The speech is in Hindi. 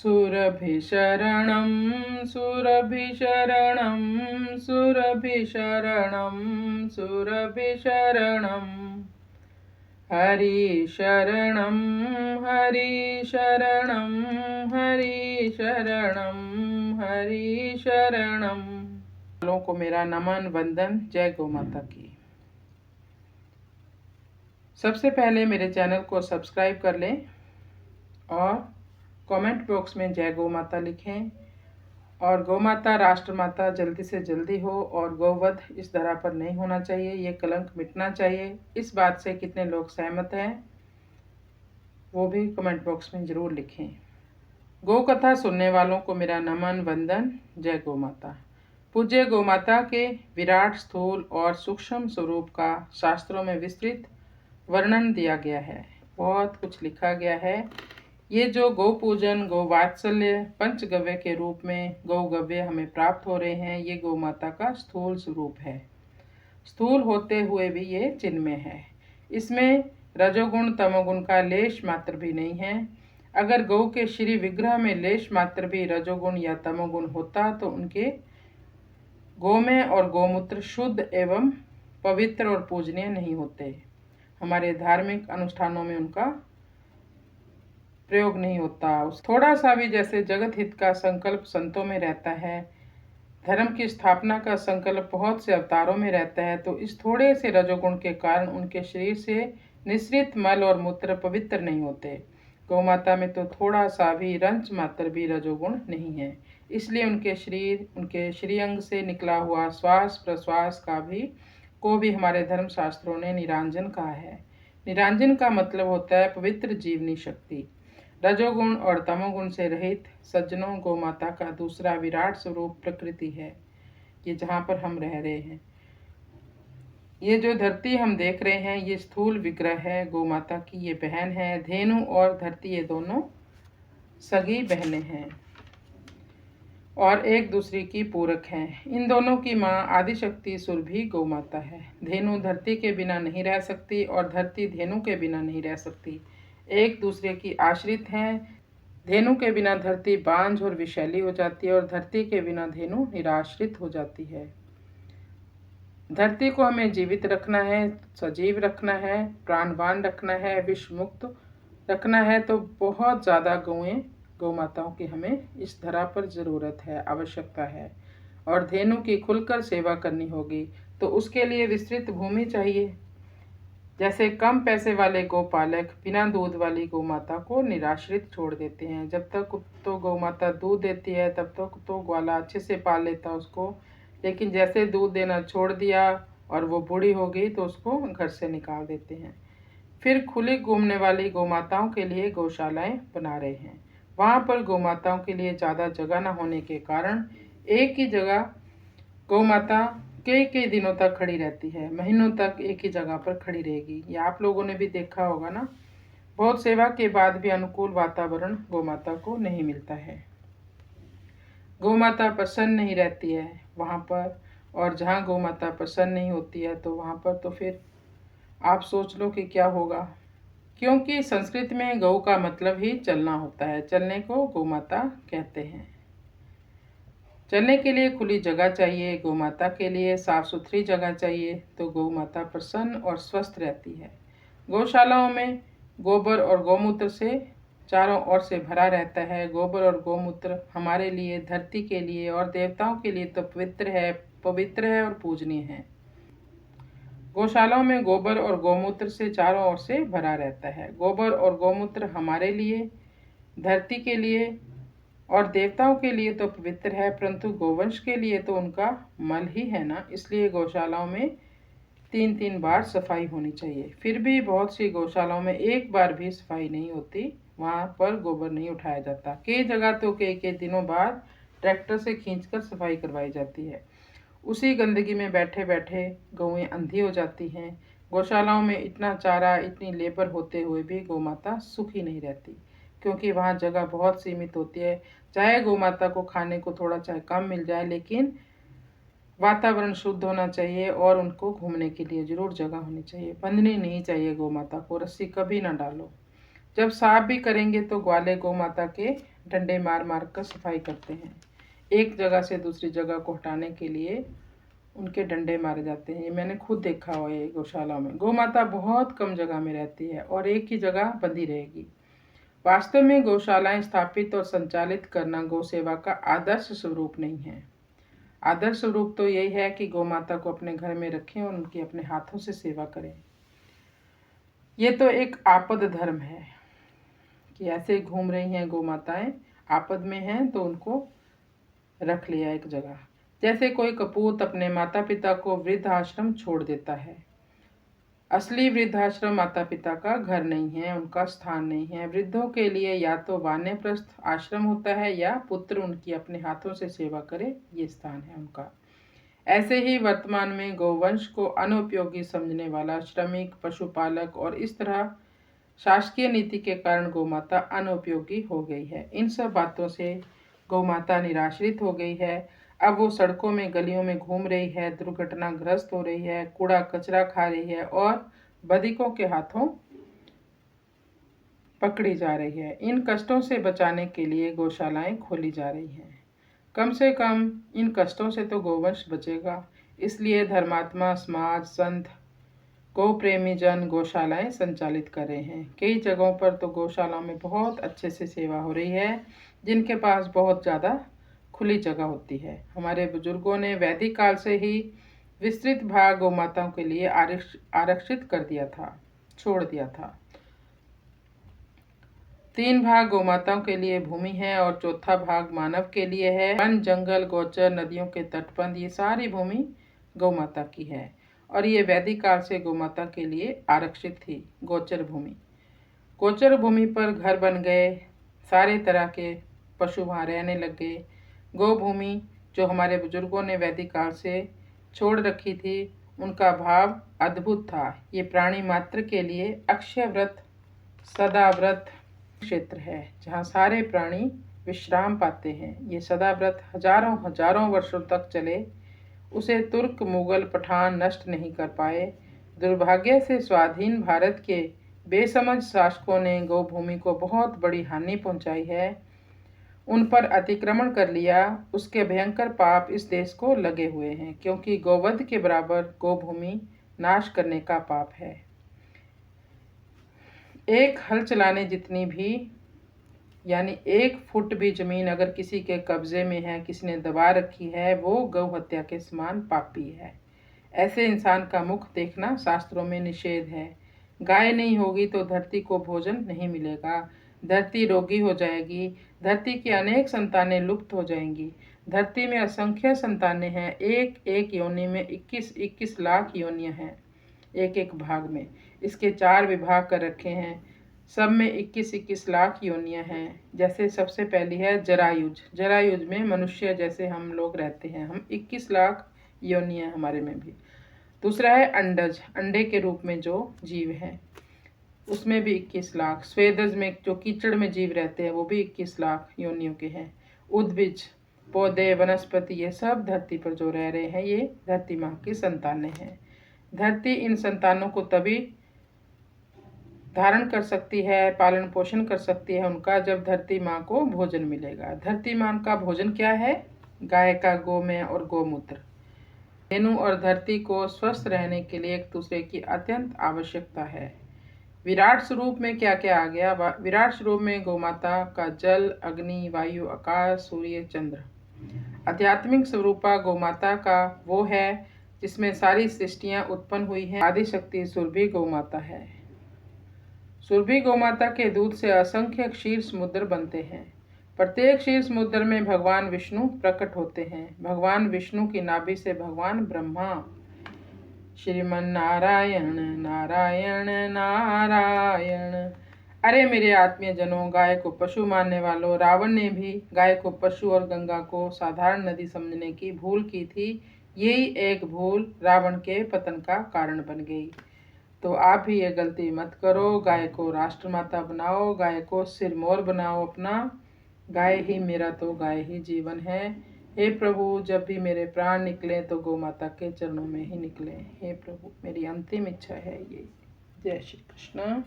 सुरभिशरणं सुरभिशरणं सुरभिशरणं सुरभिशरणं हरिशरणं हरिशरणं हरिशरणं हरिशरणं। वालों को मेरा नमन वंदन। जय गौ माता की। सबसे पहले मेरे चैनल को सब्सक्राइब कर लें और कमेंट बॉक्स में जय गौ माता लिखें। और गौ माता राष्ट्र माता जल्दी से जल्दी हो और गौवध इस धरा पर नहीं होना चाहिए, ये कलंक मिटना चाहिए। इस बात से कितने लोग सहमत हैं वो भी कमेंट बॉक्स में ज़रूर लिखें। गौ कथा सुनने वालों को मेरा नमन वंदन। जय गौ माता। पूज्य गौ माता के विराट, स्थूल और सूक्ष्म स्वरूप का शास्त्रों में विस्तृत वर्णन दिया गया है, बहुत कुछ लिखा गया है। ये जो गौ पूजन, गौ वात्सल्य, पंचगव्य के रूप में गौगव्य हमें प्राप्त हो रहे हैं, ये गौ माता का स्थूल स्वरूप है। स्थूल होते हुए भी ये चिन्मय है। इसमें रजोगुण तमोगुण का लेश मात्र भी नहीं है। अगर गौ के श्री विग्रह में लेश मात्र भी रजोगुण या तमोगुण होता तो उनके गोमय और गोमूत्र शुद्ध एवं पवित्र और पूजनीय नहीं होते। हमारे धार्मिक अनुष्ठानों में उनका प्रयोग नहीं होता। थोड़ा सा भी जैसे जगत हित का संकल्प संतों में रहता है, धर्म की स्थापना का संकल्प बहुत से अवतारों में रहता है, तो इस थोड़े से रजोगुण के कारण उनके शरीर से निःसृत मल और मूत्र पवित्र नहीं होते। गौ माता में तो थोड़ा सा भी रंच मात्र भी रजोगुण नहीं है, इसलिए उनके शरीर, उनके श्रीअंग से निकला हुआ श्वास प्रश्वास को भी हमारे धर्म शास्त्रों ने निरांजन कहा है। निरांजन का मतलब होता है पवित्र जीवनी शक्ति। रजोगुण और तमोगुण से रहित सज्जनों, गौ माता का दूसरा विराट स्वरूप प्रकृति है, ये जहाँ पर हम रह रहे हैं। ये जो धरती हम देख रहे हैं ये स्थूल विग्रह है गौ माता की, ये बहन है। धेनु और धरती ये दोनों सगी बहनें हैं और एक दूसरे की पूरक हैं। इन दोनों की माँ आदिशक्ति सुरभि गौ माता है। धेनु धरती के बिना नहीं रह सकती और धरती धेनु के बिना नहीं रह सकती, एक दूसरे की आश्रित हैं। धेनु के बिना धरती बांझ और विषैली हो जाती है और धरती के बिना धेनु निराश्रित हो जाती है। धरती को हमें जीवित रखना है, सजीव रखना है, प्राणवान रखना है, विष मुक्त रखना है, तो बहुत ज़्यादा गौ माताओं की हमें इस धरा पर ज़रूरत है, आवश्यकता है। और धेनु की खुलकर सेवा करनी होगी तो उसके लिए विस्तृत भूमि चाहिए। जैसे कम पैसे वाले गौपालक बिना दूध वाली गौ माता को निराश्रित छोड़ देते हैं। जब तक तो गौ माता दूध देती है तब तक तो ग्वाला अच्छे से पाल लेता उसको, लेकिन जैसे दूध देना छोड़ दिया और वो बूढ़ी हो गई तो उसको घर से निकाल देते हैं। फिर खुली घूमने वाली गौ माताओं के लिए गौशालाएं बना रहे हैं। वहाँ पर गौ माताओं के लिए ज़्यादा जगह न होने के कारण एक ही जगह गौ माता कई दिनों तक खड़ी रहती है, महीनों तक एक ही जगह पर खड़ी रहेगी। ये आप लोगों ने भी देखा होगा ना। बहुत सेवा के बाद भी अनुकूल वातावरण गौ माता को नहीं मिलता है। गौ माता प्रसन्न नहीं रहती है वहाँ पर, और जहाँ गौ माता प्रसन्न नहीं होती है तो वहाँ पर तो फिर आप सोच लो कि क्या होगा। क्योंकि संस्कृत में गौ का मतलब ही चलना होता है, चलने को गौ माता कहते हैं। चलने के लिए खुली जगह चाहिए, गौ माता के लिए साफ सुथरी जगह चाहिए, तो गौ माता प्रसन्न और स्वस्थ रहती है। गौशालाओं में गोबर और गौमूत्र से चारों ओर से भरा रहता है। गोबर और गौमूत्र हमारे लिए, धरती के लिए और देवताओं के लिए तो पवित्र है और पूजनीय है। गौशालाओं में गोबर और गौमूत्र से चारों ओर से भरा रहता है। गोबर और गौमूत्र हमारे लिए, धरती के लिए और देवताओं के लिए तो पवित्र है, परंतु गोवंश के लिए तो उनका मल ही है ना, इसलिए गौशालाओं में 3-3 बार सफाई होनी चाहिए। फिर भी बहुत सी गौशालाओं में एक बार भी सफाई नहीं होती, वहाँ पर गोबर नहीं उठाया जाता। कई जगह तो कई दिनों बाद ट्रैक्टर से खींचकर सफाई करवाई जाती है। उसी गंदगी में बैठे बैठे गौएं अंधी हो जाती हैं। गौशालाओं में इतना चारा, इतनी लेबर होते हुए भी गौ माता सुखी नहीं रहती, क्योंकि वहाँ जगह बहुत सीमित होती है। चाहे गौ माता को खाने को थोड़ा चाहे कम मिल जाए, लेकिन वातावरण शुद्ध होना चाहिए और उनको घूमने के लिए जरूर जगह होनी चाहिए। बंधनी नहीं चाहिए गौ माता को, रस्सी कभी ना डालो। जब साफ भी करेंगे तो ग्वाले गौ माता के डंडे मार मार कर सफाई करते हैं। एक जगह से दूसरी जगह को हटाने के लिए उनके डंडे मारे जाते हैं। ये मैंने खुद देखा हुआ है गौशाला में। गौ माता बहुत कम जगह में रहती है और एक ही जगह बंधी रहेगी। वास्तव में गौशालाएं स्थापित और संचालित करना गौ सेवा का आदर्श स्वरूप नहीं है। आदर्श स्वरूप तो यही है कि गौ माता को अपने घर में रखें और उनकी अपने हाथों से सेवा करें। ये तो एक आपद धर्म है कि ऐसे घूम रही हैं गौ माताएं, आपद में हैं तो उनको रख लिया एक जगह। जैसे कोई कपूत अपने माता पिता को वृद्धाश्रम छोड़ देता है। असली वृद्धाश्रम माता पिता का घर नहीं है, उनका स्थान नहीं है। वृद्धों के लिए या तो वानप्रस्थ आश्रम होता है या पुत्र उनकी अपने हाथों से सेवा करे, ये स्थान है उनका। ऐसे ही वर्तमान में गौवंश को अनुपयोगी समझने वाला श्रमिक, पशुपालक और इस तरह शासकीय नीति के कारण गौमाता अनुपयोगी हो गई है। इन सब बातों से गौमाता निराश्रित हो गई है। अब वो सड़कों में गलियों में घूम रही है, दुर्घटनाग्रस्त हो रही है, कूड़ा कचरा खा रही है और बधिकों के हाथों पकड़ी जा रही है। इन कष्टों से बचाने के लिए गौशालाएं खोली जा रही हैं। कम से कम इन कष्टों से तो गौवंश बचेगा। इसलिए धर्मात्मा समाज, संत, गौ प्रेमी जन गौशालाएं संचालित कर रहे हैं। कई जगहों पर तो गौशालाओं में बहुत अच्छे से सेवा हो रही है, जिनके पास बहुत ज़्यादा खुली जगह होती है। हमारे बुजुर्गों ने वैदिक काल से ही विस्तृत भाग गौ माताओं के लिए आरक्षित कर दिया था, छोड़ दिया था। 3 भाग गौ माताओं के लिए भूमि है और चौथा भाग मानव के लिए है। वन, जंगल, गोचर, नदियों के तटबंध, ये सारी भूमि गौ माता की है और ये वैदिक काल से गौ माता के लिए आरक्षित थी। गोचर भूमि, गोचर भूमि पर घर बन गए, सारे तरह के पशु वहाँ रहने लग गए। गौ भूमि जो हमारे बुजुर्गों ने वैदिक काल से छोड़ रखी थी, उनका भाव अद्भुत था। ये प्राणी मात्र के लिए अक्षय व्रत, सदाव्रत क्षेत्र है जहाँ सारे प्राणी विश्राम पाते हैं। ये सदाव्रत हजारों हजारों वर्षों तक चले। उसे तुर्क, मुगल, पठान नष्ट नहीं कर पाए। दुर्भाग्य से स्वाधीन भारत के बेसमझ शासकों ने गौभूमि को बहुत बड़ी हानि पहुंचाई है, उन पर अतिक्रमण कर लिया। उसके भयंकर पाप इस देश को लगे हुए हैं, क्योंकि गौवध के बराबर गौभूमि नाश करने का पाप है। एक हल चलाने जितनी भी, यानी 1 फुट भी जमीन अगर किसी के कब्जे में है, किसी ने दबा रखी है, वो गौ हत्या के समान पापी है। ऐसे इंसान का मुख देखना शास्त्रों में निषेध है। गाय नहीं होगी तो धरती को भोजन नहीं मिलेगा। धरती रोगी हो जाएगी। धरती की अनेक संतानें लुप्त हो जाएंगी। धरती में असंख्य संतानें हैं। एक एक योनि में 21 लाख योनियां हैं, एक एक भाग में। इसके 4 विभाग कर रखे हैं, सब में 21 लाख योनियां हैं। जैसे सबसे पहली है जरायुज। जरायुज में मनुष्य जैसे हम लोग रहते हैं, हम 21 लाख योनियां हमारे में भी। दूसरा है अंडज, अंडे के रूप में जो जीव हैं, उसमें भी 21 लाख। स्वेदज में जो कीचड़ में जीव रहते हैं, वो भी 21 लाख योनियों के हैं। उद्भिज, पौधे, वनस्पति, ये सब धरती पर जो रह रहे हैं, ये धरती माँ की संतानें हैं। धरती इन संतानों को तभी धारण कर सकती है, पालन पोषण कर सकती है उनका, जब धरती माँ को भोजन मिलेगा। धरती माँ का भोजन क्या है? गाय का गोमय और गोमूत्र। धेनु और धरती को स्वस्थ रहने के लिए एक दूसरे की अत्यंत आवश्यकता है। विराट स्वरूप में क्या क्या आ गया? विराट स्वरूप में गौमाता का जल, अग्नि, वायु, आकाश, सूर्य, चंद्र। आध्यात्मिक स्वरूपा गौमाता का वो है जिसमें सारी सृष्टियां उत्पन्न हुई हैं। आदिशक्ति सुरभि गौमाता है। सुरभि गौमाता के दूध से असंख्य क्षीर समुद्र बनते हैं। प्रत्येक क्षीर समुद्र में भगवान विष्णु प्रकट होते हैं। भगवान विष्णु की नाभि से भगवान ब्रह्मा, श्रीमन नारायण नारायण नारायण। अरे मेरे आत्मीय जनों, गाय को पशु मानने वालों, रावण ने भी गाय को पशु और गंगा को साधारण नदी समझने की भूल की थी। यही एक भूल रावण के पतन का कारण बन गई। तो आप भी ये गलती मत करो। गाय को राष्ट्रमाता बनाओ, गाय को सिरमौर बनाओ अपना। गाय ही मेरा तो गाय ही जीवन है। हे प्रभु, जब भी मेरे प्राण निकले तो गौ माता के चरणों में ही निकले। हे प्रभु, मेरी अंतिम इच्छा है ये। जय श्री कृष्ण।